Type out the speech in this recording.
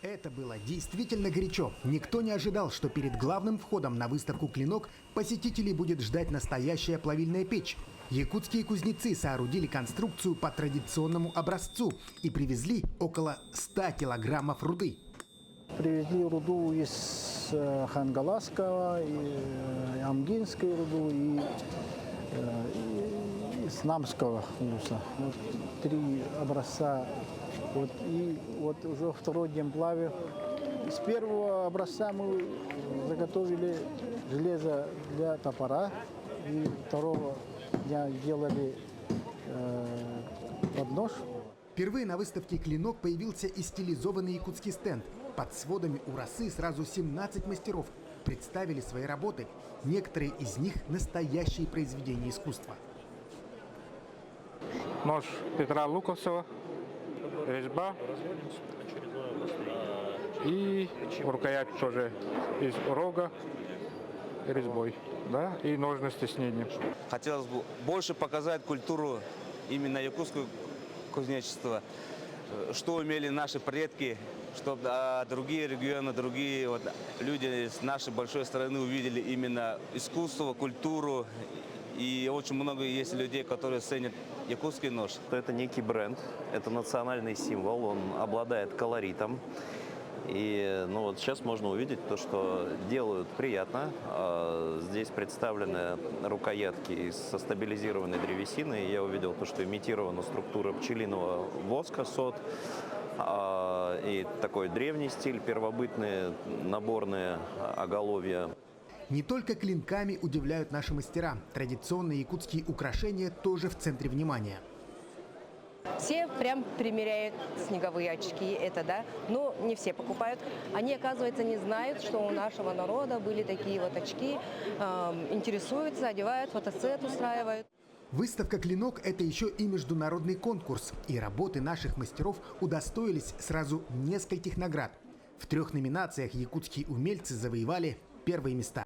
Это было действительно горячо. Никто не ожидал, что перед главным входом на выставку «Клинок» посетителей будет ждать настоящая плавильная печь. Якутские кузнецы соорудили конструкцию по традиционному образцу и привезли около 100 килограммов руды. Привезли руду из Хангаласского, и Амгинской руду и из Намского улуса. Вот 3 образца. И уже второй день плаве. С первого образца мы заготовили железо для топора. И второго дня делали поднож. Впервые на выставке «Клинок» появился и стилизованный якутский стенд. Под сводами у росы сразу 17 мастеров представили свои работы. Некоторые из них – настоящие произведения искусства. Нож Петра Лукасова, резьба и рукоять тоже из рога резьбой, да, и ножны с тиснением. Хотелось бы больше показать культуру именно якутского кузнечества, что умели наши предки, чтобы другие регионы, другие люди с нашей большой страны увидели именно искусство, культуру. И очень много есть людей, которые ценят якутский нож. Это некий бренд, это национальный символ, он обладает колоритом. И сейчас можно увидеть то, что делают приятно. Здесь представлены рукоятки со стабилизированной древесины. Я увидел то, что имитирована структура пчелиного воска, сот. И такой древний стиль, первобытные наборные оголовья. Не только клинками удивляют наши мастера. Традиционные якутские украшения тоже в центре внимания. Все прям примеряют снеговые очки, это да, но не все покупают. Они, оказывается, не знают, что у нашего народа были такие вот очки, интересуются, одевают, фотосет устраивают. Выставка «Клинок» – это еще и международный конкурс. И работы наших мастеров удостоились сразу нескольких наград. В 3 номинациях якутские умельцы завоевали первые места.